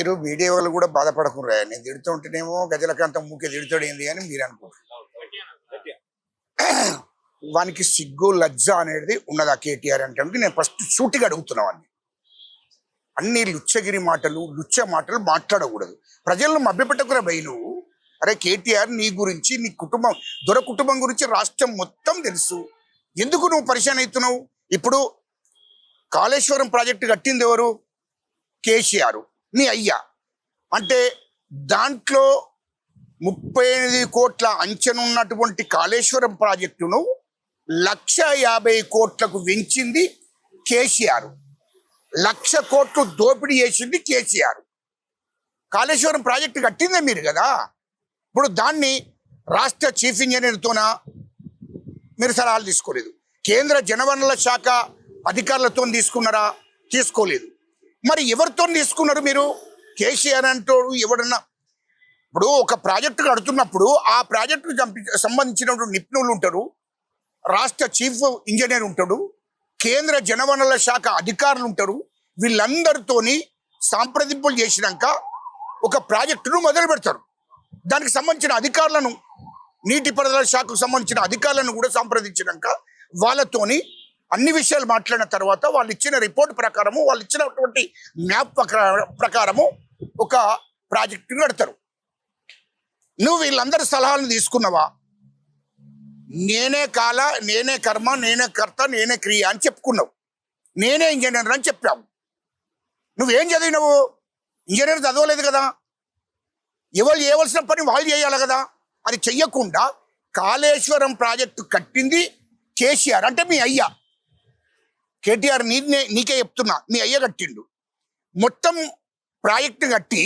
మీరు మీడియా వాళ్ళు కూడా బాధపడకుండా నేను తిడుతుంటేనేమో గజలకాంతం మూకే తిడుతాడేంది అని మీరు అనుకుంటారు. వానికి సిగ్గు లజ్జ అనేది ఉన్నదా కేటీఆర్ అంటే నేను ఫస్ట్ సూటిగా అడుగుతున్నా వాడిని. అన్ని లుచ్చగిరి మాటలు లుచ్చ మాటలు మాట్లాడకూడదు. ప్రజలను మభ్యపెట్టకురా భయ్ నువ్వు. అరే కేటీఆర్ నీ గురించి నీ కుటుంబం దొర కుటుంబం గురించి రాష్ట్రం మొత్తం తెలుసు. ఎందుకు నువ్వు పరిశాన్ అవుతున్నావు? ఇప్పుడు కాళేశ్వరం ప్రాజెక్టు కట్టింది ఎవరు? కేసీఆర్ నీ అయ్యా. అంటే దాంట్లో 35 కోట్ల అంచనున్నటువంటి కాళేశ్వరం ప్రాజెక్టును 1,50,000 కోట్లకు పెంచింది కేసీఆర్. 1,00,000 కోట్లు దోపిడీ చేసింది కేసీఆర్. కాళేశ్వరం ప్రాజెక్టు కట్టిందే మీరు కదా. ఇప్పుడు దాన్ని రాష్ట్ర చీఫ్ ఇంజనీర్తోన మీరు సలహాలు తీసుకోలేదు. కేంద్ర జనవనరుల శాఖ అధికారులతో తీసుకున్నారా? తీసుకోలేదు. మరి ఎవరితో తీసుకున్నారు మీరు? కేసీఆర్ అంటోడు ఎవడన్నా. ఇప్పుడు ఒక ప్రాజెక్టు కడుతున్నప్పుడు ఆ ప్రాజెక్టుకు సంబంధించినటువంటి నిపుణులు ఉంటారు, రాష్ట్ర చీఫ్ ఇంజనీర్ ఉంటాడు, కేంద్ర జనవనరుల శాఖ అధికారులు ఉంటారు. వీళ్ళందరితోని సంప్రదింపులు చేసినాక ఒక ప్రాజెక్టును మొదలు పెడతారు. దానికి సంబంధించిన అధికారులను, నీటిపారుదల శాఖకు సంబంధించిన అధికారులను కూడా సంప్రదించినాక వాళ్ళతోని అన్ని విషయాలు మాట్లాడిన తర్వాత వాళ్ళు ఇచ్చిన రిపోర్ట్ ప్రకారము, వాళ్ళు ఇచ్చినటువంటి మ్యాప్ ప్రకారము ఒక ప్రాజెక్టును కడతారు. నువ్వు వీళ్ళందరి సలహాలను తీసుకున్నావా? నేనే కాల, నేనే కర్మ, నేనే కర్త, నేనే క్రియ అని చెప్పుకున్నావు. నేనే ఇంజనీర్ అని చెప్పావు. నువ్వేం చదివినావు? ఇంజనీర్ చదవలేదు కదా. ఎవరు చేయవలసిన పని వాళ్ళు చేయాలి కదా. అది చెయ్యకుండా కాళేశ్వరం ప్రాజెక్టు కట్టింది కేసీఆర్ అంటే మీ అయ్యా. కేటీఆర్ నీకే చెప్తున్నా, మీ అయ్య కట్టిండు. మొత్తం ప్రాజెక్టు కట్టి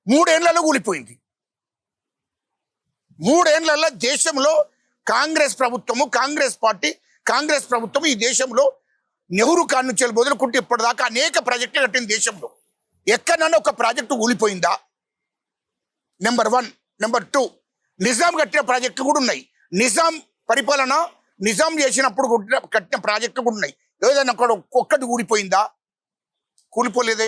3 ఏళ్లలో కూలిపోయింది. 3 ఏళ్లలో దేశంలో కాంగ్రెస్ ప్రభుత్వము, కాంగ్రెస్ పార్టీ, కాంగ్రెస్ ప్రభుత్వం ఈ దేశంలో నెహ్రూ కాన్నుంచి మొదలుకుంటే ఇప్పటిదాకా అనేక ప్రాజెక్టులు కట్టింది దేశంలో. ఎక్కడన్నా ఒక ప్రాజెక్టు కూలిపోయిందా? నెంబర్ 1. నెంబర్ 2, నిజాం కట్టిన ప్రాజెక్టులు కూడా ఉన్నాయి. నిజాం పరిపాలన, నిజాం చేసినప్పుడు కట్టిన ప్రాజెక్టులు కూడా ఉన్నాయి. ఏదైనా ఒక్కటి కూలిపోయిందా? కూలిపోలేదే.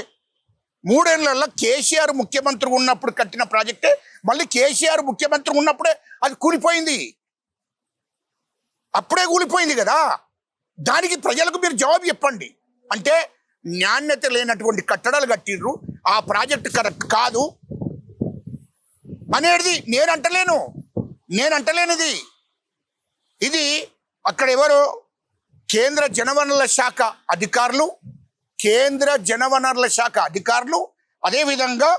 3 ఏళ్లలో కేసీఆర్ ముఖ్యమంత్రి ఉన్నప్పుడు కట్టిన ప్రాజెక్టే మళ్ళీ కేసీఆర్ ముఖ్యమంత్రి ఉన్నప్పుడే అది కూలిపోయింది. అప్పుడే కూలిపోయింది కదా. దానికి ప్రజలకు మీరు జవాబు చెప్పండి. అంటే నాణ్యత లేనటువంటి కట్టడాలు కట్టిర్రు, ఆ ప్రాజెక్టు కరెక్ట్ కాదు అనేది నేనంటలేనిది. ఇది అక్కడ ఎవరు? కేంద్ర జనవనరుల శాఖ అధికారులు, అదేవిధంగా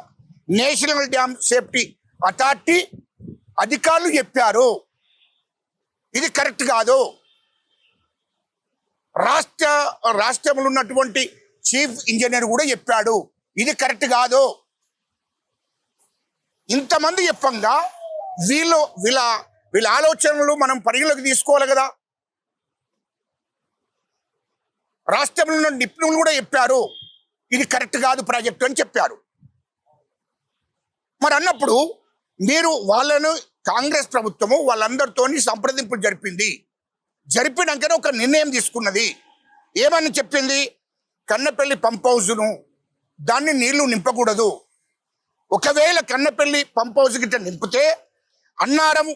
నేషనల్ డ్యామ్ సేఫ్టీ అథారిటీ అధికారులు చెప్పారు ఇది కరెక్ట్ కాదు. రాష్ట్రంలో ఉన్నటువంటి చీఫ్ ఇంజనీర్ కూడా చెప్పాడు ఇది కరెక్ట్ కాదు. ఇంతమంది చెప్పంగా వీళ్ళ ఆలోచనలు మనం పరిగణలోకి తీసుకోవాలి కదా. రాష్ట్రంలో ఉన్న నిపుణులు కూడా చెప్పారు ఇది కరెక్ట్ కాదు ప్రాజెక్టు అని చెప్పారు. మరి అన్నప్పుడు మీరు వాళ్ళను, కాంగ్రెస్ ప్రభుత్వము వాళ్ళందరితో సంప్రదింపులు జరిపినాకనే ఒక నిర్ణయం తీసుకున్నది. ఏమని చెప్పింది? కన్నపల్లి పంప్ హౌస్ను దాన్ని నీళ్లు నింపకూడదు. ఒకవేళ కన్నపల్లి పంప్ హౌస్ గిట్ట నింపితే అన్నారం,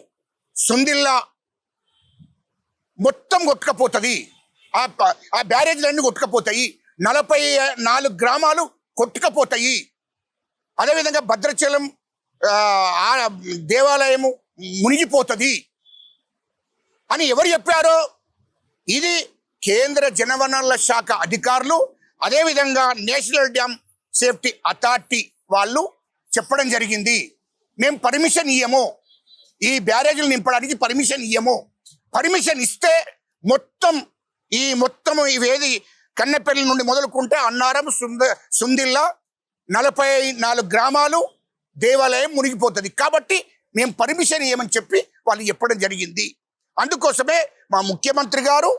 సుందిల్లా మొత్తం కొట్టుకపోతుంది. ఆ బ్యారేజ్లన్నీ కొట్టుకపోతాయి. 44 గ్రామాలు కొట్టుకపోతాయి. అదేవిధంగా భద్రాచలం దేవాలయము మునిగిపోతుంది అని ఎవరు చెప్పారో ఇది కేంద్ర జనవనరుల శాఖ అధికారులు, అదేవిధంగా నేషనల్ డ్యామ్ సేఫ్టీ అథారిటీ వాళ్ళు చెప్పడం జరిగింది. మేము పర్మిషన్ ఇయ్యము, ఈ బ్యారేజీలు నింపడానికి పర్మిషన్ ఇయ్యము. పర్మిషన్ ఇస్తే మొత్తం ఇవేది కన్నెపల్లి నుండి మొదలుకుంటే అన్నారం, సుందిల్లా 44 గ్రామాలు, దేవాలయం మునిగిపోతుంది. కాబట్టి మేము పర్మిషన్ ఇవ్వమని చెప్పి వాళ్ళు చెప్పడం జరిగింది. అందుకోసమే మా ముఖ్యమంత్రి గారు,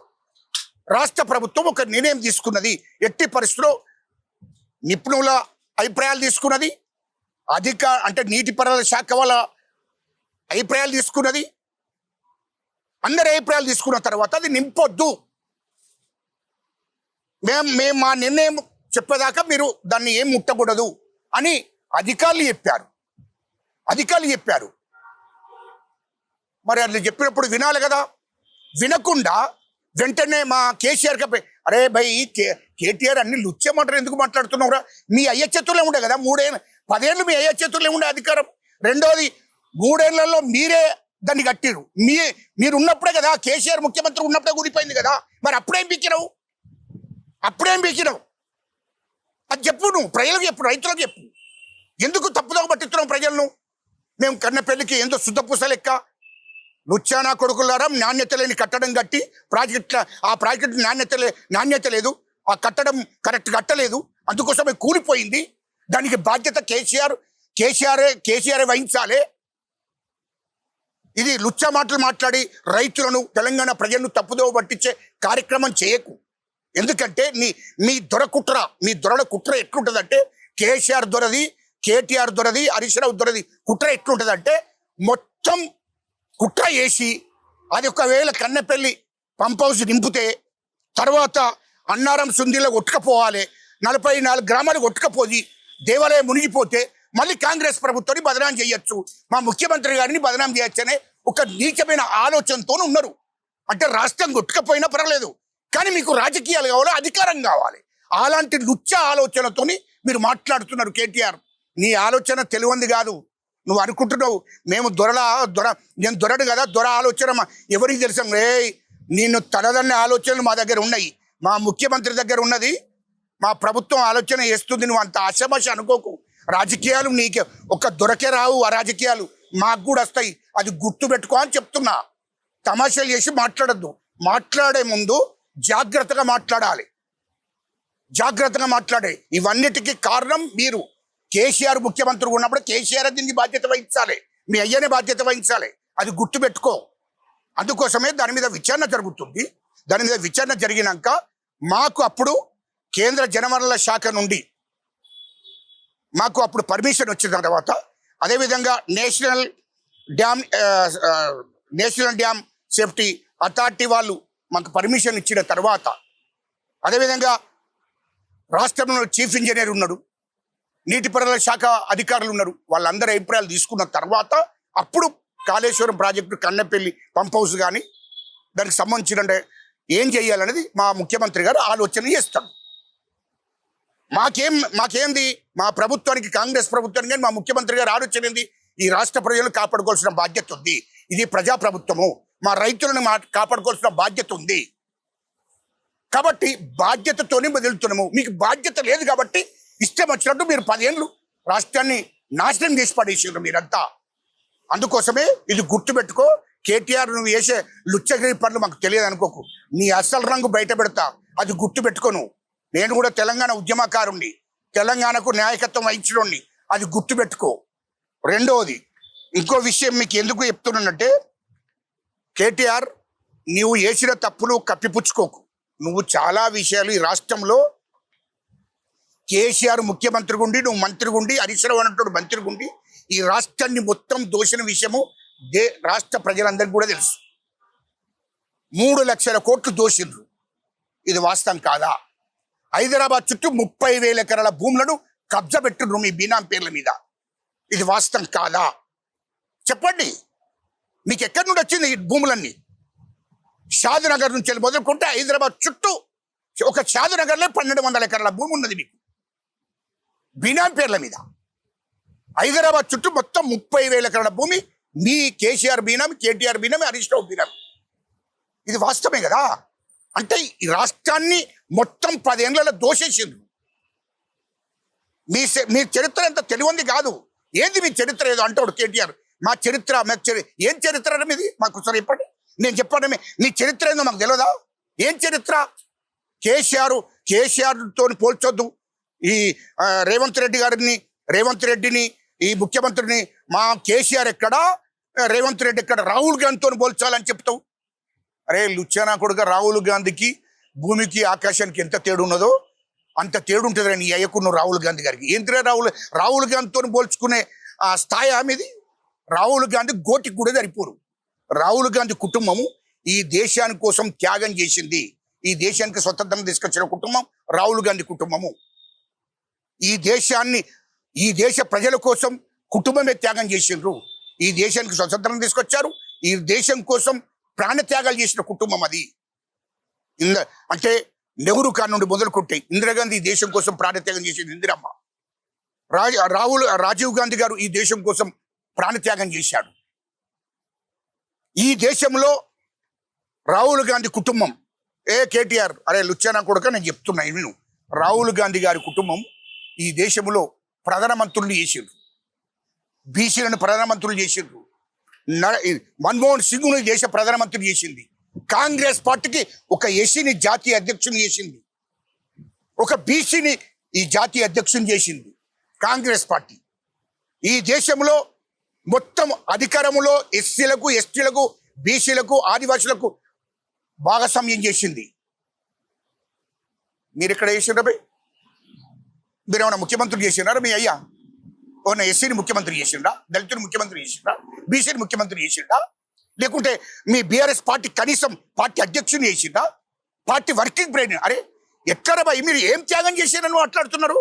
రాష్ట్ర ప్రభుత్వం ఒక నిర్ణయం తీసుకున్నది. ఎట్టి పరిస్థితుల్లో నిపుణుల అభిప్రాయాలు తీసుకున్నది, అంటే నీటిపారుదల శాఖ వాళ్ళ అభిప్రాయాలు తీసుకున్నది. అందరి అభిప్రాయాలు తీసుకున్న తర్వాత అది నింపొద్దు, మేము మా నిర్ణయం చెప్పేదాకా మీరు దాన్ని ఏం ముట్టకూడదు అని అధికారులు చెప్పారు. మరి అది చెప్పినప్పుడు వినాలి కదా. వినకుండా వెంటనే మా కేసీఆర్ అరే భయ్ కేటీఆర్ అన్ని లుచ్చే మాటలు ఎందుకు మాట్లాడుతున్నావురా? మీ అయ్య చేతుల్లో ఉండే కదా 10 ఏళ్ళు మీ అయ్య చేతుల్లో ఉండే అధికారం. రెండోది 3 ఏళ్లలో మీరే దాన్ని కట్టిరు. మీరు ఉన్నప్పుడే కదా, కేసీఆర్ ముఖ్యమంత్రి ఉన్నప్పుడే కూలిపోయింది కదా. మరి అప్పుడేం పీకినావు? అది చెప్పు, నువ్వు ప్రజలకు చెప్పు, రైతులకు చెప్పు. ఎందుకు తప్పుదోవ పట్టిస్తున్నావు ప్రజలను? మేము కన్నెపల్లికి ఎంతో శుద్ధపూస లెక్క లుచ్చానా కొడుకులారా, నాణ్యత లేని కట్టడం కట్టి ఆ ప్రాజెక్టు నాణ్యత లేదు, ఆ కట్టడం కరెక్ట్ కట్టలేదు, అందుకోసమే కూలిపోయింది. దానికి బాధ్యత కేసీఆర్ వహించాలి. ఇది లుచ్చా మాటలు మాట్లాడి రైతులను, తెలంగాణ ప్రజలను తప్పుదోవ పట్టించే కార్యక్రమం చేయకు. ఎందుకంటే మీ దొరల కుట్ర ఎట్లుంటుందంటే, కేసీఆర్ దొరది, కేటీఆర్ దొరది, హరీష్ రావు దొరది కుట్ర ఎట్లుంటుందంటే, మొత్తం కుట్ర చేసి అది ఒకవేళ కన్నెపల్లి పంప్ హౌస్ నింపితే తర్వాత అన్నారం సుందీలో కొట్టుకపోవాలి, 44 గ్రామాలు కొట్టుకపోయి దేవాలయం మునిగిపోతే మళ్ళీ కాంగ్రెస్ ప్రభుత్వాన్ని బదనాం చేయొచ్చు, మా ముఖ్యమంత్రి గారిని బదనాం చేయొచ్చు అనే ఒక నీచమైన ఆలోచనతో ఉన్నారు. అంటే రాష్ట్రం కొట్టుకపోయినా పర్వాలేదు, కానీ మీకు రాజకీయాలు కావాలి, అధికారం కావాలి. అలాంటి లుచ్చ ఆలోచనతోని మీరు మాట్లాడుతున్నారు. కేటీఆర్, నీ ఆలోచన తెలివంది కాదు. నువ్వు అనుకుంటున్నావు మేము నేను దొరడు కదా, దొర ఆలోచన ఎవరికి తెలుసాం? నేను తనదన్న ఆలోచనలు మా దగ్గర ఉన్నాయి, మా ముఖ్యమంత్రి దగ్గర ఉన్నది, మా ప్రభుత్వం ఆలోచన చేస్తుంది. నువ్వు అంత ఆశమాష అనుకోకు. రాజకీయాలు నీకే ఒక దొరకే రావు, ఆ రాజకీయాలు మాకు కూడా వస్తాయి. అది గుర్తు పెట్టుకో అని చెప్తున్నా. తమాషాలు చేసి మాట్లాడద్దు. మాట్లాడే ముందు జాగ్రత్తగా మాట్లాడాలి. ఇవన్నిటికీ కారణం మీరు. కేసీఆర్ ముఖ్యమంత్రి ఉన్నప్పుడు కేసీఆర్ దీనికి బాధ్యత వహించాలి, మీ అయ్యనే బాధ్యత వహించాలి. అది గుర్తుపెట్టుకో. అందుకోసమే దాని మీద విచారణ జరుగుతుంది. దాని మీద విచారణ జరిగినాక మాకు అప్పుడు కేంద్ర జలవనరుల శాఖ నుండి మాకు అప్పుడు పర్మిషన్ వచ్చిన తర్వాత, అదేవిధంగా నేషనల్ డ్యామ్ సేఫ్టీ అథారిటీ వాళ్ళు మాకు పర్మిషన్ ఇచ్చిన తర్వాత, అదేవిధంగా రాష్ట్రంలో చీఫ్ ఇంజనీర్ ఉన్నాడు, నీటిపారుదల శాఖ అధికారులు ఉన్నారు, వాళ్ళందరి అభిప్రాయాలు తీసుకున్న తర్వాత అప్పుడు Kaleshwaram project Kannepalli pump house కానీ దానికి సంబంధించిన ఏం చేయాలనేది మా ముఖ్యమంత్రి గారు ఆలోచన చేస్తాడు. మాకేంది, మా ప్రభుత్వానికి, కాంగ్రెస్ ప్రభుత్వానికి కానీ మా ముఖ్యమంత్రి గారు ఆలోచన ఏంది? ఈ రాష్ట్ర ప్రజలను కాపాడుకోవాల్సిన బాధ్యత ఉంది. ఇది ప్రజాప్రభుత్వము, మా రైతులను కాపాడుకోవాల్సిన బాధ్యత ఉంది. కాబట్టి బాధ్యతతోనే వదులుతున్నాము. మీకు బాధ్యత లేదు కాబట్టి ఇష్టం వచ్చినట్టు మీరు 10 ఏళ్ళు రాష్ట్రాన్ని నాశనం చేసి పడేసారు మీరంతా. అందుకోసమే ఇది గుర్తుపెట్టుకో. కేటీఆర్, నువ్వు వేసే లుచ్చగిరి పనులు మాకు తెలియదు అనుకోకు. నీ అసలు రంగు బయట పెడతా, అది గుర్తుపెట్టుకోను. నేను కూడా తెలంగాణ ఉద్యమకారుణ్ణి, తెలంగాణకు నాయకత్వం వహించడండి, అది గుర్తుపెట్టుకో. రెండవది, ఇంకో విషయం మీకు ఎందుకు చెప్తున్నానంటే, కేటీఆర్, నీవు వేసిన తప్పులు కప్పిపుచ్చుకోకు. నువ్వు చాలా విషయాలు ఈ రాష్ట్రంలో కేసీఆర్ ముఖ్యమంత్రి గుండి, నువ్వు మంత్రి గుండి, హరీష్ రావు అన్నట్టు మంత్రి గుండి ఈ రాష్ట్రాన్ని మొత్తం దోచిన విషయము రాష్ట్ర ప్రజలందరికీ కూడా తెలుసు. 3 లక్షల కోట్లు దోషిండ్రు. ఇది వాస్తవం కాదా? హైదరాబాద్ చుట్టూ 30,000 ఎకరాల భూములను కబ్జా పెట్టిండ్రు మీ బీనాం పేర్ల మీద. ఇది వాస్తవం కాదా? చెప్పండి. మీకు ఎక్కడి నుండి వచ్చింది ఈ భూములన్నీ? షాద్నగర్ నుంచి మొదలుకుంటే హైదరాబాద్ చుట్టూ ఒక షాద్నగర్లో 1200 ఎకరాల భూమి ఉన్నది మీకు బీనాం పేర్ల మీద. హైదరాబాద్ చుట్టూ మొత్తం 30,000 ఎకరాల భూమి మీ కేసీఆర్ బీనాం, కేటీఆర్ బీనాం, హరీష్ రావు బీనాం. ఇది వాస్తవమే కదా? అంటే ఈ రాష్ట్రాన్ని మొత్తం 10 ఏళ్లలో దోషేసిండ్రు. మీ చరిత్ర ఎంత తెలివంది కాదు. ఏంది మీ చరిత్ర? ఏదో అంటాడు కేటీఆర్, మా చరిత్ర ఏం చరిత్ర మీది? మాకు సరే చెప్పండి, నేను చెప్పండి. మీ చరిత్ర ఏందో మాకు తెలియదా? ఏం చరిత్ర? కేసీఆర్తో పోల్చొద్దు. ఈ రేవంత్ రెడ్డిని ఈ ముఖ్యమంత్రిని మా కేసీఆర్ ఎక్కడా, రేవంత్ రెడ్డి ఎక్కడ, రాహుల్ గాంధీతో పోల్చాలని చెప్తావు. అరే లుచ్చానా కొడుక, రాహుల్ గాంధీకి భూమికి ఆకాశానికి ఎంత తేడు ఉన్నదో అంత తేడు ఉంటుంది నీ అయ్యకున్న రాహుల్ గాంధీ గారికి. ఏంటిరే రాహుల్ గాంధీతో పోల్చుకునే ఆ స్థాయి ఆమెది? రాహుల్ గాంధీ గోటికి కూడా సరిపోరు. రాహుల్ గాంధీ కుటుంబము ఈ దేశాని కోసం త్యాగం చేసింది. ఈ దేశానికి స్వతంత్రం తీసుకొచ్చిన కుటుంబం రాహుల్ గాంధీ కుటుంబము. ఈ దేశాన్ని ఈ దేశ ప్రజల కోసం కుటుంబమే త్యాగం చేసిండ్రు. ఈ దేశానికి స్వతంత్రం తీసుకొచ్చారు. ఈ దేశం కోసం ప్రాణత్యాగాలు చేసిన కుటుంబం అది. అంటే నెహ్రూ కాడ నుండి మొదలుకుంటే ఇందిరాగాంధీ ఈ దేశం కోసం ప్రాణత్యాగం చేసింది ఇందిరమ్మ. రాజీవ్ గాంధీ గారు ఈ దేశం కోసం ప్రాణత్యాగం చేశాడు. ఈ దేశంలో రాహుల్ గాంధీ కుటుంబం కేటీఆర్ అరే లుచ్చానా కొడుక నేను చెప్తున్నా విను. రాహుల్ గాంధీ గారి కుటుంబం ఈ దేశంలో ప్రధానమంత్రులు చేసిండ్రు. బీసీలను ప్రధానమంత్రులు చేసిండ్రు. మన్మోహన్ సింగ్ను దేశ ప్రధానమంత్రి చేసింది. కాంగ్రెస్ పార్టీకి ఒక ఎస్సీని జాతీయ అధ్యక్షుని చేసింది. ఒక బీసీని ఈ జాతీయ అధ్యక్షుని చేసింది కాంగ్రెస్ పార్టీ. ఈ దేశంలో మొత్తం అధికారంలో ఎస్సీలకు, ఎస్టీలకు, బీసీలకు, ఆదివాసులకు భాగస్వామ్యం చేసింది. మీరు ఇక్కడ చేసిండ్రా భయ్? మీరేమన్నా ముఖ్యమంత్రి చేసినారా? మీ అయ్యా ఏమన్నా ఎస్సీని ముఖ్యమంత్రి చేసిండ్రా? దళితుని ముఖ్యమంత్రి చేసిండ్రా? బీసీని ముఖ్యమంత్రి చేసిండ్రా? లేకుంటే మీ బీఆర్ఎస్ పార్టీ కనీసం పార్టీ అధ్యక్షుని చేసిండ్రా? పార్టీ వర్కింగ్ బ్రెయిన్ అరే ఎక్కడ భయ్ మీరు ఏం త్యాగం చేశారని మాట్లాడుతున్నారు?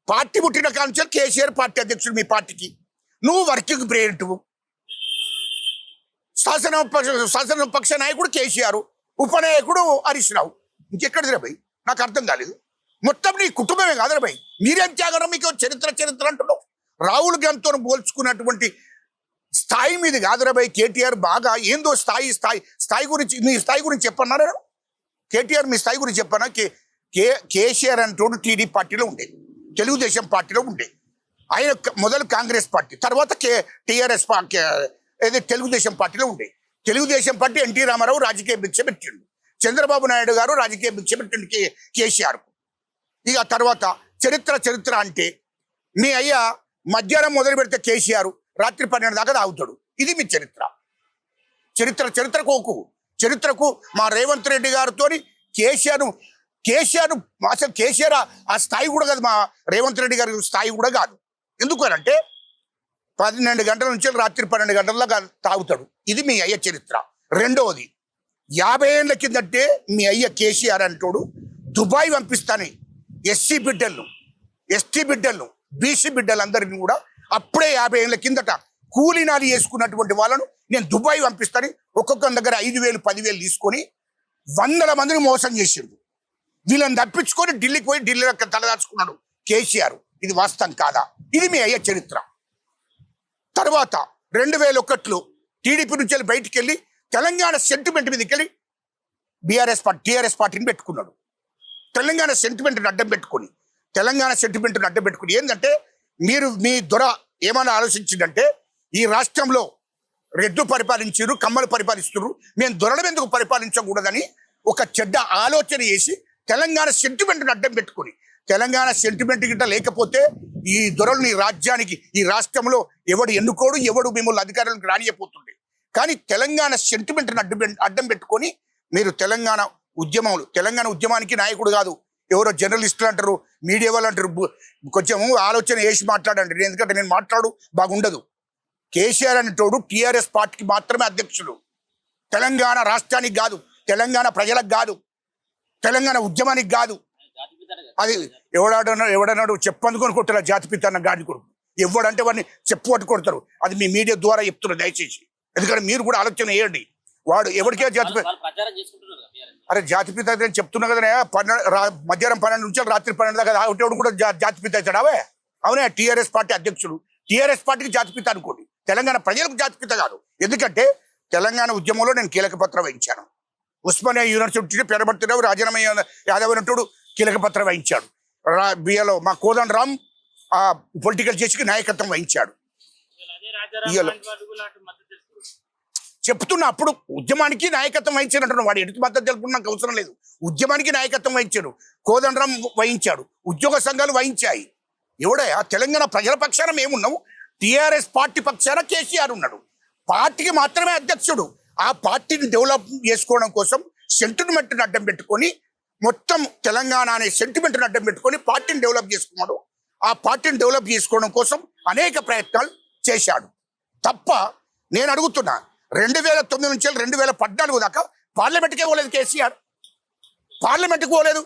పార్టీ పుట్టిన కాన్సర్ కేసీఆర్ పార్టీ అధ్యక్షుడు మీ పార్టీకి. నువ్వు వర్కింగ్ బ్రెయిన్. శాసనపక్ష నాయకుడు కేసీఆర్, ఉపనాయకుడు హరీష్ రావు. ఇంకెక్కడిదిరా భయ్? నాకు అర్థం కాలేదు. మొత్తం నీ కుటుంబమే కాదురా భయ్. మీరేం త్యాగం? మీకు చరిత్ర అంటున్నావు. రాహుల్ గాంధీతో పోల్చుకున్నటువంటి స్థాయి మీద కాదురా భయ్. కేటీఆర్ బాగా ఏందో స్థాయి గురించి మీ స్థాయి గురించి చెప్పన్నారా? కేటీఆర్ మీ స్థాయి గురించి చెప్పన్నా? కేసీఆర్ అంటోడు టీడీపీ పార్టీలో ఉండే, తెలుగుదేశం పార్టీలో ఉండే. ఆయన మొదలు కాంగ్రెస్ పార్టీ, తర్వాత టీఆర్ఎస్ ఏదో తెలుగుదేశం పార్టీలో ఉండే. తెలుగుదేశం పార్టీ ఎన్టీ రామారావు రాజకీయ భిక్ష పెట్టిండు. చంద్రబాబు నాయుడు గారు రాజకీయ భిక్ష పెట్టిండు కేసీఆర్. ఇక తర్వాత చరిత్ర అంటే మీ అయ్యా మధ్యాహ్నం మొదలు పెడితే కేసీఆర్ రాత్రి 12 దాకా తాగుతాడు. ఇది మీ చరిత్రకు మా రేవంత్ రెడ్డి గారితో కేసీఆర్ అసలు కేసీఆర్ ఆ స్థాయి కూడా కాదు. మా రేవంత్ రెడ్డి గారి స్థాయి కూడా కాదు. ఎందుకు అంటే 12 గంటల నుంచి రాత్రి 12 గంటల దాకా తాగుతాడు. ఇది మీ అయ్య చరిత్ర. రెండవది 50 ఏళ్ళ కిందటే మీ అయ్య కేసీఆర్ అంటోడు దుబాయ్ పంపిస్తానే ఎస్సీ బిడ్డలను, ఎస్టీ బిడ్డలను, బీసీ బిడ్డలందరినీ కూడా అప్పుడే 50 ఏళ్ళ కిందట కూలీనాలు చేసుకున్నటువంటి వాళ్ళను నేను దుబాయ్ పంపిస్తాను. ఒక్కొక్క దగ్గర 5,000, 10,000 తీసుకొని 100 మందిని మోసం చేసిండు. వీళ్ళని తప్పించుకొని ఢిల్లీకి పోయి ఢిల్లీలో తలదాచుకున్నాడు కేసీఆర్. ఇది వాస్తవం కాదా? ఇది మీ అయ్యే చరిత్ర. తర్వాత 2001లో టీడీపీ నుంచి బయటికి వెళ్ళి తెలంగాణ సెంటిమెంట్ మీదకి వెళ్ళి టీఆర్ఎస్ పార్టీని పెట్టుకున్నాడు. తెలంగాణ సెంటిమెంట్ని అడ్డం పెట్టుకుని ఏంటంటే మీ దొర ఏమైనా ఆలోచించిందంటే ఈ రాష్ట్రంలో రెడ్డు పరిపాలించారు, కమ్మలు పరిపాలిస్తున్నారు, మేము దొరలను ఎందుకు పరిపాలించకూడదని ఒక చెడ్డ ఆలోచన చేసి తెలంగాణ సెంటిమెంట్ని అడ్డం పెట్టుకుని, తెలంగాణ సెంటిమెంట్ గిట్ట లేకపోతే ఈ దొరలు ఈ రాజ్యానికి, ఈ రాష్ట్రంలో ఎవడు ఎన్నుకోడు, ఎవడు మిమ్మల్ని అధికారులకు రానియపోతుండే. కానీ తెలంగాణ సెంటిమెంట్ని అడ్డం పెట్టుకొని మీరు తెలంగాణ ఉద్యమానికి నాయకుడు కాదు, ఎవరో జర్నలిస్టులు అంటారు, మీడియా వాళ్ళు అంటారు. కొంచెం ఆలోచన వేసి మాట్లాడండి. ఎందుకంటే నేను మాట్లాడు బాగుండదు. కేసీఆర్ అనేటోడు టీఆర్ఎస్ పార్టీకి మాత్రమే అధ్యక్షుడు. తెలంగాణ రాష్ట్రానికి కాదు, తెలంగాణ ప్రజలకు కాదు, తెలంగాణ ఉద్యమానికి కాదు. అది ఎవడన్నాడు చెప్పందుకొని కొట్టారు జాతిపిత అన్న గాడి కొడుకు. ఎవడంటే వాడిని చెప్పు పట్టు కొడతారు. అది మీ మీడియా ద్వారా చెప్తున్నారు దయచేసి. ఎందుకంటే మీరు కూడా ఆలోచన వేయండి. వాడు ఎవరికే జాతిపిత, అరే జాతిపిత అని చెప్తున్నా కదా. మధ్యాహ్నం 12 నుంచి రాత్రి 12 దాకా తాగేవాడు కూడా జాతిపిత అవుతాడావే? అవునే, టీఆర్ఎస్ పార్టీ అధ్యక్షుడు. టీఆర్ఎస్ పార్టీకి జాతిపిత అనుకోండి, తెలంగాణ ప్రజలకు జాతిపిత కాదు. ఎందుకంటే తెలంగాణ ఉద్యమంలో నేను కీలక పాత్ర వహించాను. ఉస్మానియా యూనివర్సిటీ పెరబర్తిరావు రాజీనామా యాదవ్ అనేటోడు కీలక పాత్ర వహించాడు. బిఏలో మా కోదండ రామ్ పొలిటికల్ చేసి నాయకత్వం వహించాడు. చెప్తున్నా, అప్పుడు ఉద్యమానికి నాయకత్వం వహించాడు. వాడు ఎటు మద్దతు తెలుపుకున్న నాకు అవసరం లేదు. ఉద్యమానికి నాయకత్వం వహించాడు, కోదండరాం వహించాడు, ఉద్యోగ సంఘాలు వహించాయి. ఎవడయా తెలంగాణ ప్రజల పక్షాన మేమున్నాము, టీఆర్ఎస్ పార్టీ పక్షాన కేసీఆర్ ఉన్నాడు. పార్టీకి మాత్రమే అధ్యక్షుడు. ఆ పార్టీని డెవలప్ చేసుకోవడం కోసం సెంటిమెంట్ని అడ్డం పెట్టుకొని, మొత్తం తెలంగాణ అనే సెంటిమెంట్ని అడ్డం పెట్టుకొని పార్టీని డెవలప్ చేసుకున్నాడు. ఆ పార్టీని డెవలప్ చేసుకోవడం కోసం అనేక ప్రయత్నాలు చేశాడు తప్ప, నేను అడుగుతున్నా 2009 నుంచి 2014 దాకా పార్లమెంట్కే పోలేదు కేసీఆర్. పార్లమెంట్కి పోలేదు.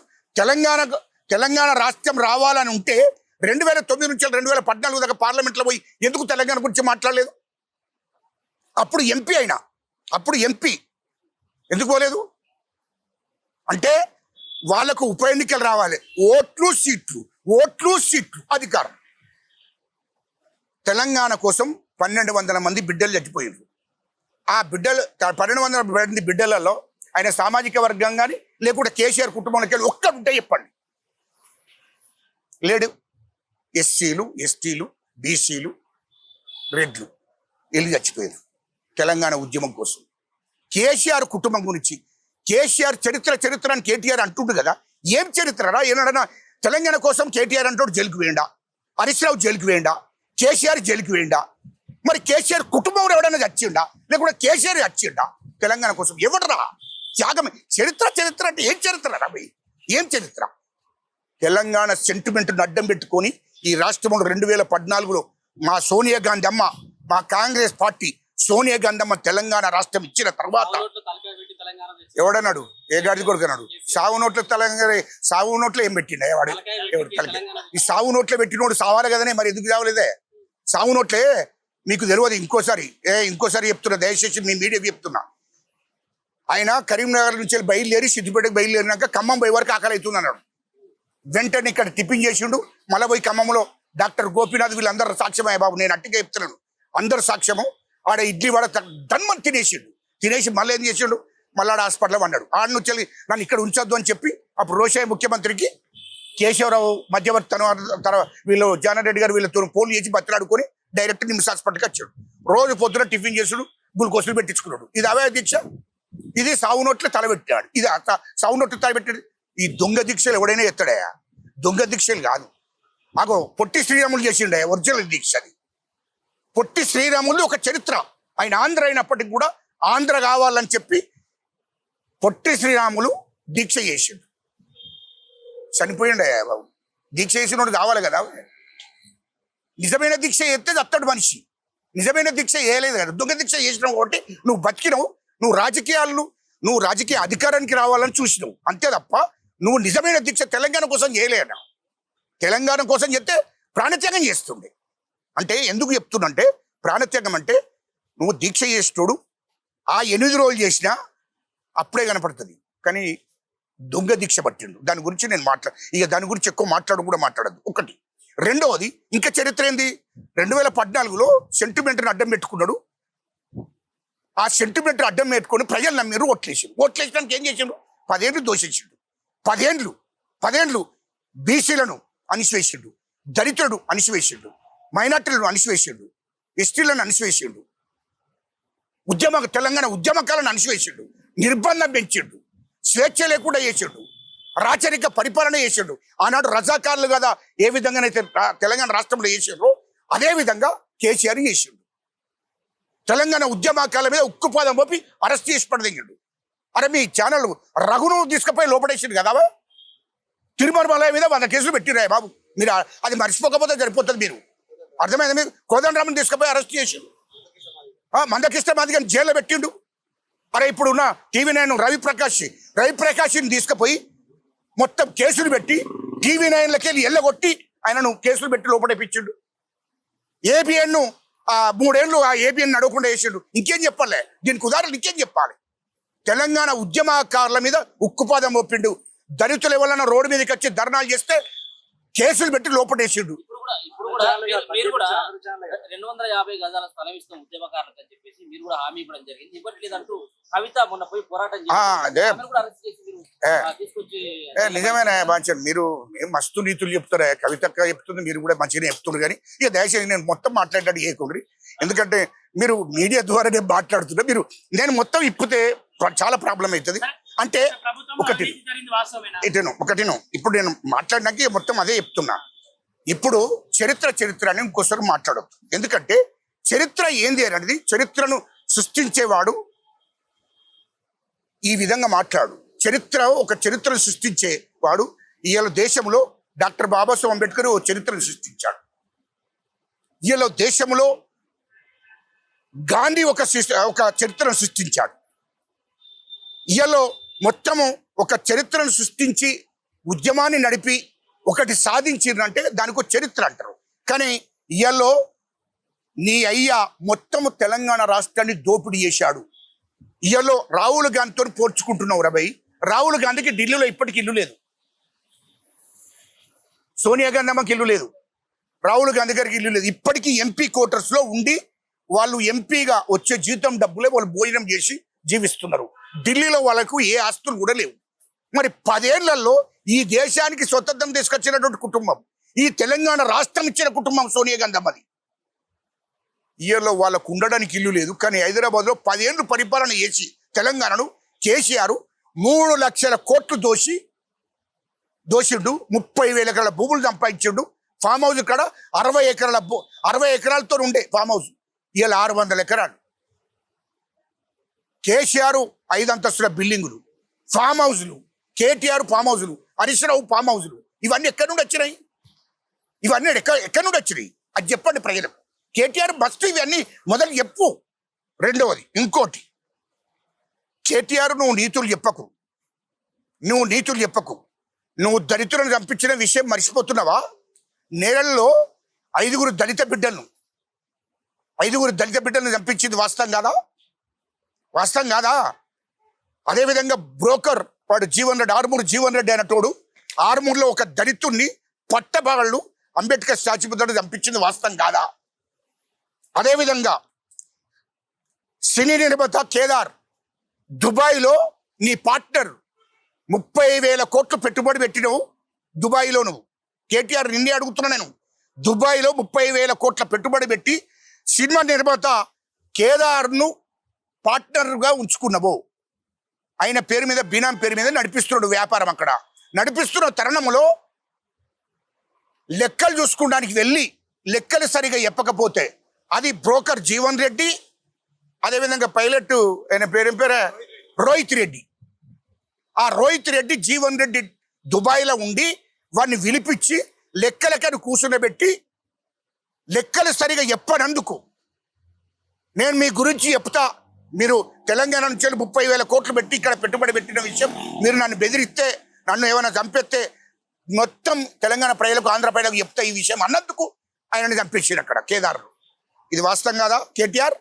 తెలంగాణ రాష్ట్రం రావాలని ఉంటే 2009 నుంచి 2014 దాకా పార్లమెంట్లో పోయి ఎందుకు తెలంగాణ గురించి మాట్లాడలేదు? అప్పుడు ఎంపీ అయినా, అప్పుడు ఎంపీ ఎందుకు పోలేదు? అంటే వాళ్ళకు ఉప ఎన్నికలు రావాలి, ఓట్లు సీట్లు అధికారం. తెలంగాణ కోసం 1200 మంది బిడ్డలు చచ్చిపోయారు. ఆ బిడ్డలు 1200 మంది బిడ్డలలో ఆయన సామాజిక వర్గం కానీ లేకుంటే కేసీఆర్ కుటుంబంలోకి వెళ్ళి ఒక్క బిడ్డ చెప్పండి లేడు. ఎస్సీలు, ఎస్టీలు, బీసీలు, రెడ్లు వెళ్ళి చచ్చిపోయారు తెలంగాణ ఉద్యమం కోసం. కేసీఆర్ కుటుంబం గురించి, కేసీఆర్ చరిత్ర అని కేటీఆర్ అంటుండు కదా, ఏం చరిత్రరా? ఏనాడన్నా తెలంగాణ కోసం కేటీఆర్ అంటాడు జైలుకి వేయండా, హరీష్ రావు జైలుకి వేయండా, కేసీఆర్ జైలుకి వేయండా? మరి కేసీఆర్ కుటుంబంలో ఎవడన్నా చచ్చిండా లేకుంటే కేసీఆర్ చచ్చిండా తెలంగాణ కోసం? ఎవడరా త్యాగం? చరిత్ర అంటే ఏం చరిత్ర రా భయ్? ఏం చరిత్ర? తెలంగాణ సెంటిమెంట్ను అడ్డం పెట్టుకొని ఈ రాష్ట్రంలో 2014లో మా సోనియా గాంధీ అమ్మ, మా కాంగ్రెస్ పార్టీ సోనియా గాంధీ అమ్మ తెలంగాణ రాష్ట్రం ఇచ్చిన తర్వాత ఎవడన్నాడు? ఏ గాడిది కొడుకు అన్నాడు? సావు నోట్లో ఏం పెట్టిండ వాడు? ఎవడు తలకాయ? ఈ సావు నోట్లో పెట్టినోడు సావాలి కదనే, మరి ఎందుకు చావలేదే? సావు నోట్లే మీకు తెలియదు. ఇంకోసారి చెప్తున్నా, దయచేసి మీ మీడియా చెప్తున్నా. ఆయన కరీంనగర్ నుంచి బయలుదేరి సిద్దిపేటకు బయలుదేరినాక ఖమ్మం పోయే వరకు ఆకలి అవుతుంది అన్నాడు. వెంటనే ఇక్కడ టిఫిన్ చేసిండు, మళ్ళీ పోయి ఖమ్మంలో డాక్టర్ గోపీనాథ్ వీళ్ళందరూ సాక్ష్యమయ్య బాబు, నేను అట్టిగా చెప్తున్నాను, అందరు సాక్ష్యము. ఆడ ఇడ్లీ వాడ ధన్మని తినేసి మళ్ళీ ఏం చేసిండు, మళ్ళీ ఆడ హాస్పిటల్లో అన్నాడు. ఆడ నుంచి నన్ను ఇక్కడ ఉంచొద్దు అని చెప్పి అప్పుడు రోషయ్య ముఖ్యమంత్రికి కేశవరావు మధ్యవర్తనం తర్వాత వీళ్ళు జానారెడ్డి గారు వీళ్ళతో ఫోన్ చేసి బతిలాడుకొని డైరెక్ట్ నిమ్స్ హాస్పిటల్కి వచ్చాడు. రోజు పొద్దున టిఫిన్ చేసుడు, గ్లూకోజులు పెట్టించుకున్నాడు. ఇది అవే దీక్ష, ఇది సావు నోట్లు తలబెట్టాడు. ఇది సావు నోట్లు తలబెట్టాడు. ఈ దొంగ దీక్షలు ఎవడైనా ఎత్తాడయా? దొంగ దీక్షలు కాదు. అగో పొట్టి శ్రీరాములు చేసిండయా ఒరిజినల్ దీక్ష. అది పొట్టి శ్రీరాములు ఒక చరిత్ర. ఆయన ఆంధ్ర అయినప్పటికి కూడా ఆంధ్ర కావాలని చెప్పి పొట్టి శ్రీరాములు దీక్ష చేసిండు. చనిపోయిండయా బాబు. దీక్ష చేసినోడు కావాలి కదా. నిజమైన దీక్ష చేస్తే అత్తడు మనిషి. నిజమైన దీక్ష చేయలేదు కదా, దొంగ దీక్ష చేసినావు కాబట్టి నువ్వు బతికినావు. నువ్వు రాజకీయ అధికారానికి రావాలని చూసినావు అంతే తప్ప నువ్వు నిజమైన దీక్ష తెలంగాణ కోసం చేయలేనా? తెలంగాణ కోసం చెప్తే ప్రాణత్యాగం చేస్తుండే. అంటే ఎందుకు చెప్తున్నంటే, ప్రాణత్యాగం అంటే నువ్వు దీక్ష చేస్తుడు ఆ 8 రోజులు చేసినా అప్పుడే కనపడుతుంది. కానీ దొంగ దీక్ష పట్టిండు. దాని గురించి నేను దాని గురించి ఎక్కువ మాట్లాడదు. ఒకటి. రెండవది, ఇంకా చరిత్ర ఏంది? 2014లో సెంటిమెంట్ని అడ్డం పెట్టుకున్నాడు. ఆ సెంటిమెంట్ అడ్డం పెట్టుకొని ప్రజలు నమ్మిరు, ఓట్లేసడానికి ఏం చేసిండు? 10 ఏళ్ళు దోషించిండు. 10 ఏళ్ళు బీసీలను అణిసివేసిండు, దళితులను అణిసివేసిండు, మైనార్టీలను అణిసివేసిండు, ఎస్టీలను అణిసివేసిండు, తెలంగాణ ఉద్యమకాలను అణిసివేసిండు, నిర్బంధం పెంచిండు, స్వేచ్ఛ లేకుండా చేసిండు, రాచరిక పరిపాలన చేసిండు. ఆనాడు రజాకారులు కదా ఏ విధంగానైతే తెలంగాణ రాష్ట్రంలో చేసిండ్రో అదే విధంగా కేసీఆర్ చేసిండు. తెలంగాణ ఉద్యమకాల మీద ఉక్కుపాదం పోపి అరెస్ట్ చేసి పడదింగిండు. అరే మీ ఛానల్ రఘును తీసుకుపోయి లోపడేసిండు కదా. తిరుమల మీద 100 కేసులు పెట్టిరాయి బాబు. మీరు అది మర్చిపోకపోతే సరిపోతుంది. మీరు అర్థమైంది? మీరు కోదండరామని తీసుకుపోయి అరెస్ట్ చేసిండు, మందకృష్ణ మాదిగని జైల్లో పెట్టిండు. అరే ఇప్పుడున్న TV9 రవిప్రకాష్ని తీసుకుపోయి మొత్తం కేసులు పెట్టి TV9లకి వెళ్ళి ఎల్లగొట్టి ఆయనను కేసులు పెట్టి లోపడేపించిండు. ABN 3 ఏళ్ళు ఆ ABN నడవకుండా వేసిండు. ఇంకేం చెప్పాలి? దీనికి ఉదాహరణ ఇంకేం చెప్పాలి? తెలంగాణ ఉద్యమకారుల మీద ఉక్కుపాదం ఒప్పిండు. దళితులు ఎవరన్నా రోడ్డు మీదకి వచ్చి ధర్నాలు చేస్తే కేసులు పెట్టి లోపడేసిండు. ఇప్పుడు కూడా మీరు కూడా 250 గజాల స్థలం ఇస్తాం ఉద్యమకారులకు అని చెప్పేసి మీరు కూడా హామీ ఇవ్వడం జరిగింది. ఇవ్వట్లేదంటూ కవిత మొన్న పోయి పోరాటం నిజమేనా బాంచన్? మీరు మస్తు నీతులు చెప్తారా? కవితక్క చెప్తుంది, మీరు కూడా మంచిగానే చెప్తున్నారు. కానీ ఇక దయచేసి నేను మొత్తం మాట్లాడడానికి ఏకుండ్రి. ఎందుకంటే మీరు మీడియా ద్వారానే మాట్లాడుతున్నారు. నేను మొత్తం ఇప్పితే చాలా ప్రాబ్లం అవుతుంది. అంటే ఒకటి ఇప్పుడు నేను మాట్లాడడానికి మొత్తం అదే చెప్తున్నా. ఇప్పుడు చరిత్ర అని ఇంకోసారి మాట్లాడద్దు. ఎందుకంటే చరిత్ర ఏంది అనేది, చరిత్రను సృష్టించేవాడు ఈ విధంగా మాట్లాడు. ఒక చరిత్రను సృష్టించేవాడు ఇవాళ దేశంలో డాక్టర్ బాబాసాహెబ్ అంబేద్కర్ ఓ చరిత్రను సృష్టించాడు. ఇవాళ దేశంలో గాంధీ ఒక చరిత్రను సృష్టించాడు. ఇవాళ మొత్తము ఒక చరిత్రను సృష్టించి ఉద్యమాన్ని నడిపి ఒకటి సాధించిందంటే దానికి ఒక చరిత్ర అంటారు. కానీ ఇయ్యలో నీ అయ్యా మొత్తము తెలంగాణ రాష్ట్రాన్ని దోపిడీ చేశాడు. ఇయ్యలో రాహుల్ గాంధీతో పోల్చుకుంటున్నావు రబై. రాహుల్ గాంధీకి ఢిల్లీలో ఇప్పటికి ఇల్లు లేదు. సోనియా గాంధీ అమ్మకి ఇల్లు లేదు. రాహుల్ గాంధీ గారికి ఇల్లు లేదు. ఇప్పటికీ ఎంపీ క్వార్టర్స్ లో ఉండి వాళ్ళు ఎంపీగా వచ్చే జీతం డబ్బులే వాళ్ళు భోజనం చేసి జీవిస్తున్నారు. ఢిల్లీలో వాళ్ళకు ఏ ఆస్తులు కూడా లేవు. మరి 10 ఏళ్లలో ఈ దేశానికి స్వతంత్రం తీసుకొచ్చినటువంటి కుటుంబం, ఈ తెలంగాణ రాష్ట్రం ఇచ్చిన కుటుంబం సోనియా గాంధీ అమ్మది. ఇయర్లో వాళ్ళకు ఉండడానికి ఇల్లు లేదు. కానీ హైదరాబాద్లో 10 ఏళ్ళు పరిపాలన చేసి తెలంగాణను కేసీఆర్ 3 లక్షల కోట్లు దోషిండు. 30,000 ఎకరాల భూములు సంపాదించిండు. ఫామ్ హౌస్ ఇక్కడ 60 ఎకరాలతో ఉండే ఫామ్ హౌస్ ఇవాళ 600 ఎకరాలు. కేసీఆర్ 5 అంతస్తుల బిల్డింగులు, ఫామ్ హౌస్లు, కేటీఆర్ ఫామ్ హౌస్లు, హరీష్ రావు ఫామ్ హౌస్లు, ఇవన్నీ ఎక్కడి నుండి వచ్చినాయి? ఇవన్నీ ఎక్కడి నుండి వచ్చినాయి అది చెప్పండి ప్రజలకు. కేటీఆర్ బస్ట్ ఇవన్నీ మొదలు చెప్పు. రెండవది ఇంకోటి, కేటీఆర్ నువ్వు నీతులు చెప్పకు. నువ్వు దళితులను చంపించిన విషయం మర్చిపోతున్నావా? నేరల్లో 5 దళిత బిడ్డలను చంపించింది వాస్తవం కాదా? అదేవిధంగా బ్రోకర్ వాడు ఆర్మూర్ జీవన్ రెడ్డి అయినటోడు ఆర్మూర్లో ఒక దళితుణ్ణి పట్టబాళ్ళు అంబేద్కర్ స్టాచ్యూ ముందు చంపించింది వాస్తవం కాదా? అదేవిధంగా సినీ నిర్మాత కేదార్ దుబాయ్లో నీ పార్ట్నర్ 30,000 కోట్లు పెట్టుబడి పెట్టినవు. దుబాయ్లో నువ్వు కేటీఆర్ నిన్నే అడుగుతున్నా నేను. దుబాయ్లో 30,000 కోట్ల పెట్టుబడి పెట్టి సినిమా నిర్మాత కేదార్ను పార్ట్నర్గా ఉంచుకున్నావు. ఆయన పేరు మీద బినాం పేరు మీద నడిపిస్తున్నాడు వ్యాపారం. అక్కడ నడిపిస్తున్న తరుణంలో లెక్కలు చూసుకోవడానికి వెళ్ళి లెక్కలు సరిగా చెప్పకపోతే అది బ్రోకర్ జీవన్ రెడ్డి, అదేవిధంగా పైలట్ ఆయన పేరే రోహిత్ రెడ్డి. ఆ రోహిత్ రెడ్డి జీవన్ రెడ్డి దుబాయ్లో ఉండి వాడిని విలిపించి లెక్కలకని కూర్చునబెట్టి లెక్కలు సరిగా చెప్పనందుకు నేను మీ గురించి చెప్తా. మీరు తెలంగాణ నుంచి 30,000 కోట్లు పెట్టి ఇక్కడ పెట్టుబడి పెట్టిన విషయం మీరు నన్ను బెదిరిస్తే, నన్ను ఏమైనా చంపేస్తే మొత్తం తెలంగాణ ప్రజలకు ఆంధ్ర ప్రజలకు చెప్తా ఈ విషయం అన్నందుకు ఆయనని చంపేసారు అక్కడ కేదార్లు. ఇది వాస్తవం కాదా కేటీఆర్?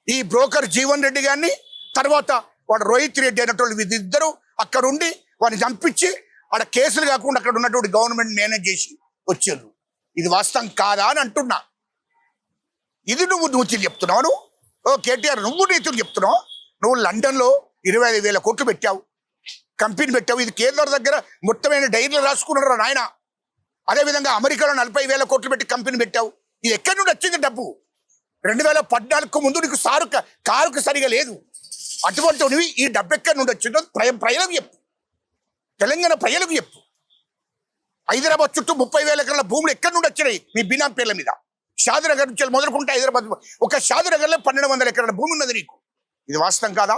ఈ బ్రోకర్ జీవన్ రెడ్డి గారిని తర్వాత వాడు రోహిత్ రెడ్డి అనేటువంటి వీళ్ళిద్దరూ అక్కడ ఉండి వాడిని చంపించి ఆడ కేసులు కాకుండా అక్కడ ఉన్నటువంటి గవర్నమెంట్ మేనేజ్ చేసి వచ్చారు. ఇది వాస్తవం కాదా అని అంటున్నా. ఇది నువ్వు నీతులు చెప్తున్నావు. కేటీఆర్ నువ్వు నీతులు చెప్తున్నావు. నువ్వు లండన్లో 25,000 కోట్లు పెట్టావు, కంపెనీ పెట్టావు. ఇది కేంద్ర దగ్గర మొత్తమైన డైరీలు రాసుకున్నాడు నాయన. అదేవిధంగా అమెరికాలో 40,000 కోట్లు పెట్టి కంపెనీ పెట్టావు. ఇది ఎక్కడి నుండి వచ్చింది డబ్బు? 2014 ముందు నీకు కారుకు సరిగా లేదు. అటువంటి నువ్వు ఈ డబ్బు ఎక్కడి నుండి వచ్చిందో ప్రజలకు చెప్పు, తెలంగాణ ప్రజలకు చెప్పు. హైదరాబాద్ చుట్టూ 30,000 ఎకరాల భూములు ఎక్కడి నుండి వచ్చినాయి మీ బినాం పేర్ల మీద? షాద్నగర్ నుంచి మొదలుకుంటే హైదరాబాద్ ఒక షాద్నగర్లో 1,200 ఎకరాల భూమి ఉన్నది నీకు. ఇది వాస్తవం కాదా?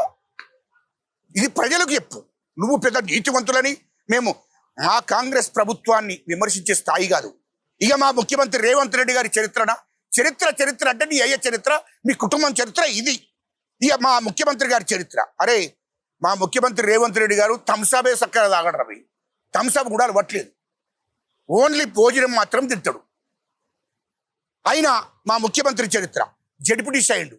ఇది ప్రజలకు చెప్పు. నువ్వు పెద్ద నీతివంతులని మేము మా కాంగ్రెస్ ప్రభుత్వాన్ని విమర్శించే స్థాయి కాదు. ఇక మా ముఖ్యమంత్రి రేవంత్ రెడ్డి గారి చరిత్ర అంటే నీ అయ్యే చరిత్ర, మీ కుటుంబం చరిత్ర ఇది. ఇక మా ముఖ్యమంత్రి గారి చరిత్ర, అరే మా ముఖ్యమంత్రి రేవంత్ రెడ్డి గారు థమ్సాబే చక్కగా తాగడు రవి. థమ్సాబ్ కూడా అలవట్లేదు, ఓన్లీ భోజనం మాత్రం తింటాడు. అయినా మా ముఖ్యమంత్రి చరిత్ర జడ్పీటీసీ అయ్యిండు,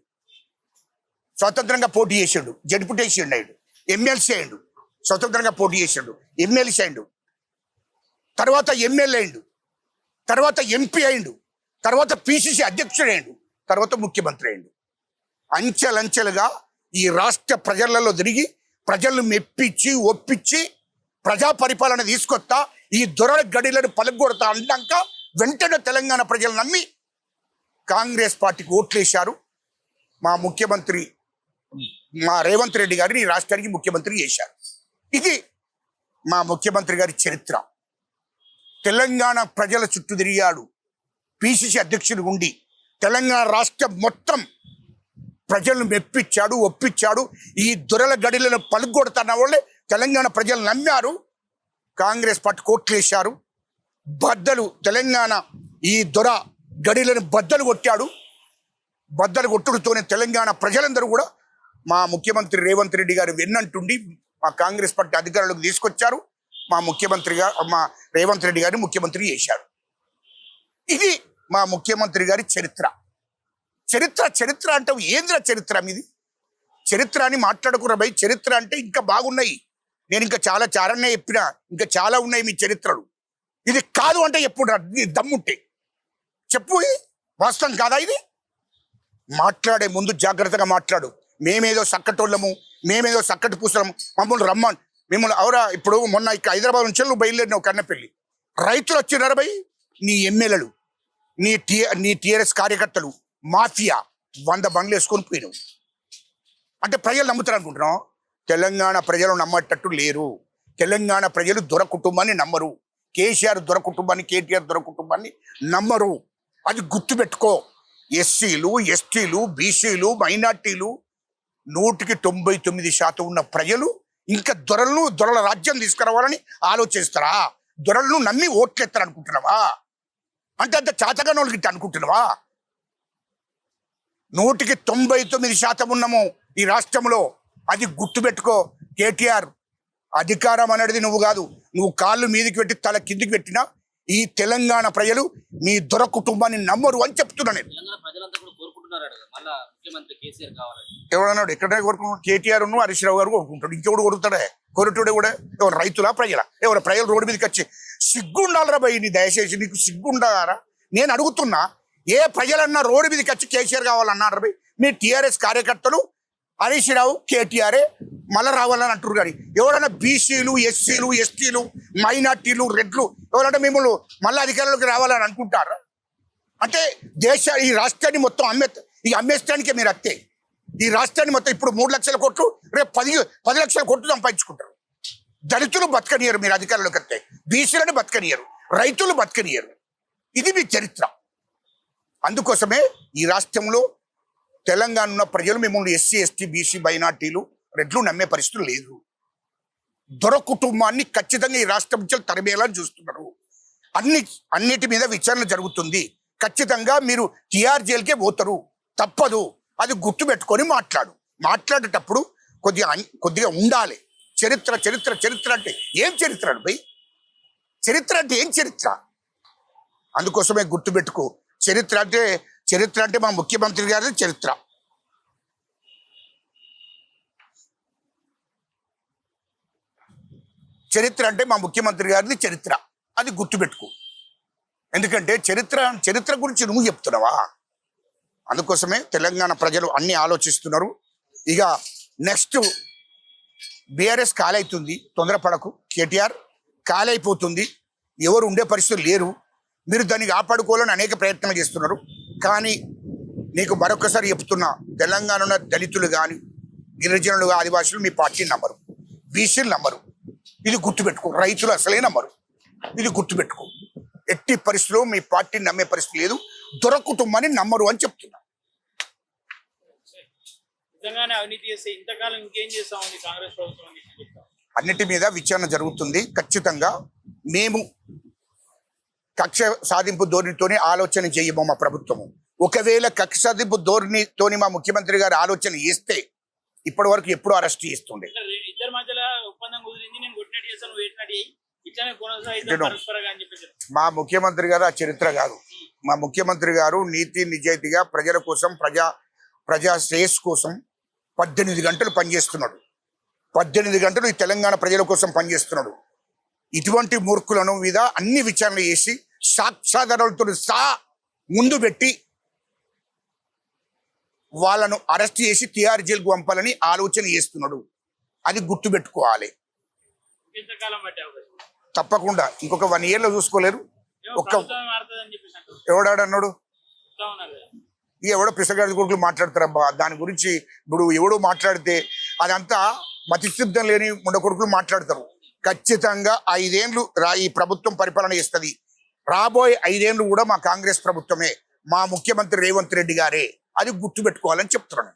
స్వతంత్రంగా పోటీ చేసిండు, జడ్పీటీసీ అయ్యిండు, ఎమ్మెల్సీ అయ్యిండు, స్వతంత్రంగా పోటీ చేసిండు, ఎమ్మెల్సీ అయ్యిండు, తర్వాత ఎమ్మెల్యే అయ్యిండు, తర్వాత ఎంపీ అయ్యిండు, తర్వాత పిసిసి అధ్యక్షుడు అయ్యిండు, తర్వాత ముఖ్యమంత్రి అయ్యిండు. అంచెలంచెలుగా ఈ రాష్ట్ర ప్రజలలో తిరిగి ప్రజలను మెప్పించి ఒప్పించి ప్రజా పరిపాలన తీసుకొస్తా, ఈ దొరల గడిలను పలగొడతా అన్నాక వెంటనే తెలంగాణ ప్రజలు నమ్మి కాంగ్రెస్ పార్టీకి ఓట్లేశారు. మా ముఖ్యమంత్రి మా రేవంత్ రెడ్డి గారిని ఈ రాష్ట్రానికి ముఖ్యమంత్రి చేశారు. ఇది మా ముఖ్యమంత్రి గారి చరిత్ర. తెలంగాణ ప్రజల చుట్టూ తిరిగాడు, పిసిసి అధ్యక్షుడు ఉండి తెలంగాణ రాష్ట్రం మొత్తం ప్రజలను మెప్పించాడు, ఒప్పించాడు. ఈ దొరల గడిలను పలుగొడతాన్న వాళ్ళే తెలంగాణ ప్రజలు నమ్మారు. కాంగ్రెస్ పార్టీ కోట్లేశారు. తెలంగాణ ఈ దొర గడిలను బద్దలు కొట్టాడు. బద్దలు కొట్టుడుతోనే తెలంగాణ ప్రజలందరూ కూడా మా ముఖ్యమంత్రి రేవంత్ రెడ్డి గారు వెన్నంటుండి మా కాంగ్రెస్ పార్టీ అధికారులకు తీసుకొచ్చారు. మా రేవంత్ రెడ్డి గారిని ముఖ్యమంత్రి చేశాడు. ఇది మా ముఖ్యమంత్రి గారి చరిత్ర. చరిత్ర అంటే ఏంద్ర చరిత్ర మీది? చరిత్ర అని మాట్లాడుకున్న భయ్. చరిత్ర అంటే ఇంకా బాగున్నాయి. నేను ఇంకా చాలా చారనే చెప్పినా, ఇంకా చాలా ఉన్నాయి మీ చరిత్రలు. ఇది కాదు అంటే ఎప్పుడు దమ్ముంటే చెప్పు. ఇది వాస్తవం కాదా? ఇది మాట్లాడే ముందు జాగ్రత్తగా మాట్లాడు. మేమేదో సక్కటోళ్ళము, మేమేదో సక్కటి పూసలము, మమ్మల్ని రమ్మని మిమ్మల్ని అవరా. ఇప్పుడు మొన్న ఇక్కడ హైదరాబాద్ నుంచి నువ్వు బయలుదేరినావు కన్నెపల్లి. రైతులు వచ్చినారు భయ్. నీ ఎమ్మెల్యేలు, నీ టీఆర్ఎస్ కార్యకర్తలు, మాఫియా 100 బండ్లు వేసుకొని పోయినావు. అంటే ప్రజలు నమ్ముతారు అనుకుంటున్నావు? తెలంగాణ ప్రజలు నమ్మేటట్టు లేరు. తెలంగాణ ప్రజలు దొర కుటుంబాన్ని నమ్మరు. కేసీఆర్ దొర కుటుంబాన్ని, కేటీఆర్ దొర కుటుంబాన్ని నమ్మరు. అది గుర్తుపెట్టుకో. ఎస్సీలు, ఎస్టీలు, బీసీలు, మైనార్టీలు 99% ఉన్న ప్రజలు ఇంకా దొరల రాజ్యం తీసుకురావాలని ఆలోచిస్తారా? దొరలను నమ్మి ఓట్లేస్తారు అనుకుంటున్నావా? అంటే అంత చాతగాని వాళ్ళకి ఇట్లా అనుకుంటున్నావా? 99% ఉన్నాము ఈ రాష్ట్రంలో. అది గుర్తుపెట్టుకో. కేటీఆర్, అధికారం అనేది నువ్వు కాదు. నువ్వు కాళ్ళు మీదకి పెట్టి తల కిందికి పెట్టినా ఈ తెలంగాణ ప్రజలు మీ దొర కుటుంబాన్ని నమ్మరు అని చెప్తున్నా నేను. తెలంగాణ ప్రజలంతా కూడా కోరుకుంటున్నారు మళ్ళా ముఖ్యమంత్రి కేసీఆర్ కావాలని. ఎవడన్నాడు? ఎక్కడైనా కోరుకుంటున్నాడు. కేటీఆర్ హరీష్ రావు గారు కోరుకుంటాడు. ఇంకెవడు కొడుతాడే? కొరటుడే కూడా ఎవరు? రైతులా, ప్రజల? ఎవరు? ప్రజలు రోడ్డు మీదకి వచ్చి సిగ్గుండాలరా భయ్. నీ దయచేసి నీకు సిగ్గుండారా? నేను అడుగుతున్నా. ఏ ప్రజలన్నా రోడ్డు మీదకి వచ్చి కేసీఆర్ కావాలన్నారు భయ్? మీ టీఆర్ఎస్ కార్యకర్తలు హరీష్ రావు, కేటీఆర్ మళ్ళా రావాలని అంటారు. కానీ ఎవరైనా బీసీలు, ఎస్సీలు, ఎస్టీలు, మైనార్టీలు, రెడ్లు ఎవరంటే మిమ్మల్ని మళ్ళీ అధికారంలోకి రావాలని అనుకుంటారా? అంటే ఈ రాష్ట్రాన్ని మొత్తం అమ్మేస్తానికే మీరు అత్తే. ఈ రాష్ట్రాన్ని మొత్తం ఇప్పుడు 3 లక్షల కోట్లు, రేపు 10 లక్షల కోట్లు సంపాదించుకుంటారు. దళితులు బతకనియరు మీరు అధికారంలోకి వస్తే. బీసీలను బతకనియరు, రైతులు బతకనియరు. ఇది మీ చరిత్ర. అందుకోసమే ఈ రాష్ట్రంలో తెలంగాణ ఉన్న ప్రజలు మిమ్మల్ని ఎస్సీ, ఎస్టీ, బీసీ, మైనార్టీలు, రెడ్లు నమ్మే పరిస్థితులు లేదు. దొర కుటుంబాన్ని ఖచ్చితంగా ఈ రాష్ట్రం నుంచి తరిమేలా చూస్తున్నారు. అన్నిటి మీద విచారణ జరుగుతుంది. ఖచ్చితంగా మీరు టీఆర్ జైలుకే పోతారు, తప్పదు. అది గుర్తుపెట్టుకొని మాట్లాడేటప్పుడు కొద్దిగా ఉండాలి. చరిత్ర అంటే ఏం చరిత్ర అండి భయ్? చరిత్ర అంటే ఏం చరిత్ర? అందుకోసమే గుర్తుపెట్టుకో. చరిత్ర అంటే మా ముఖ్యమంత్రి గారి చరిత్ర. అంటే మా ముఖ్యమంత్రి గారిది చరిత్ర. అది గుర్తుపెట్టుకో. ఎందుకంటే చరిత్ర గురించి నువ్వు చెప్తున్నావా? అందుకోసమే తెలంగాణ ప్రజలు అన్ని ఆలోచిస్తున్నారు. ఇక నెక్స్ట్ బీఆర్ఎస్ కాలైతుంది. తొందరపడకు కేటీఆర్. కాలైపోతుంది. ఎవరు ఉండే పరిస్థితులు లేరు. మీరు దాన్ని కాపాడుకోవాలని అనేక ప్రయత్నాలు చేస్తున్నారు. కానీ నీకు మరొకసారి చెప్తున్నా, తెలంగాణలో దళితులు కానీ, గిరిజనులు, ఆదివాసులు మీ పార్టీని నమ్మరు, బీసీలు నమ్మరు. ఇది గుర్తుపెట్టుకో. రైతులు అసలే నమ్మరు. ఇది గుర్తుపెట్టుకో. ఎట్టి పరిస్థితుల్లో మీ పార్టీని నమ్మే పరిస్థితి లేదు. దొర కుటుంబాన్ని నమ్మరు అని చెప్తున్నా. అన్నిటి మీద విచారణ జరుగుతుంది. ఖచ్చితంగా మేము కక్ష సాధింపు ధోరణితోనే ఆలోచన చేయము మా ప్రభుత్వము. ఒకవేళ కక్ష సాధింపు ధోరణితోని మా ముఖ్యమంత్రి గారు ఆలోచన చేస్తే ఇప్పటి వరకు ఎప్పుడూ అరెస్ట్ చేస్తుండే. మా ముఖ్యమంత్రి గారు ఆ చరిత్ర కాదు. మా ముఖ్యమంత్రి గారు నీతి నిజాయితీగా ప్రజల కోసం, ప్రజా శ్రేయస్సు కోసం 18 గంటలు పనిచేస్తున్నాడు. 18 గంటలు ఈ తెలంగాణ ప్రజల కోసం పనిచేస్తున్నాడు. ఇటువంటి మూర్ఖులను మీద అన్ని విచారణ చేసి సాక్ష్యాధారాలతో ముందు పెట్టి వాళ్ళను అరెస్ట్ చేసి టీఆర్ జైలుకు పంపాలని ఆలోచన చేస్తున్నాడు. అది గుర్తుపెట్టుకోవాలి. తప్పకుండా ఇంకొక 1 year లో చూసుకోలేరు. ఎవడాడన్నాడు? ఎవడో పిసగాడి కొడుకులు మాట్లాడతారబ్బా. దాని గురించి ఇప్పుడు ఎవడో మాట్లాడితే అదంతా మతిసిద్ధం లేని ముండ కొడుకులు మాట్లాడతారు. ఖచ్చితంగా 5 ఏళ్ళు ఈ ప్రభుత్వం పరిపాలన చేస్తుంది. రాబోయే 5 ఏళ్ళు కూడా మా కాంగ్రెస్ ప్రభుత్వమే, మా ముఖ్యమంత్రి రేవంత్ రెడ్డి గారే. అది గుర్తుపెట్టుకోవాలని చెప్తున్నాను.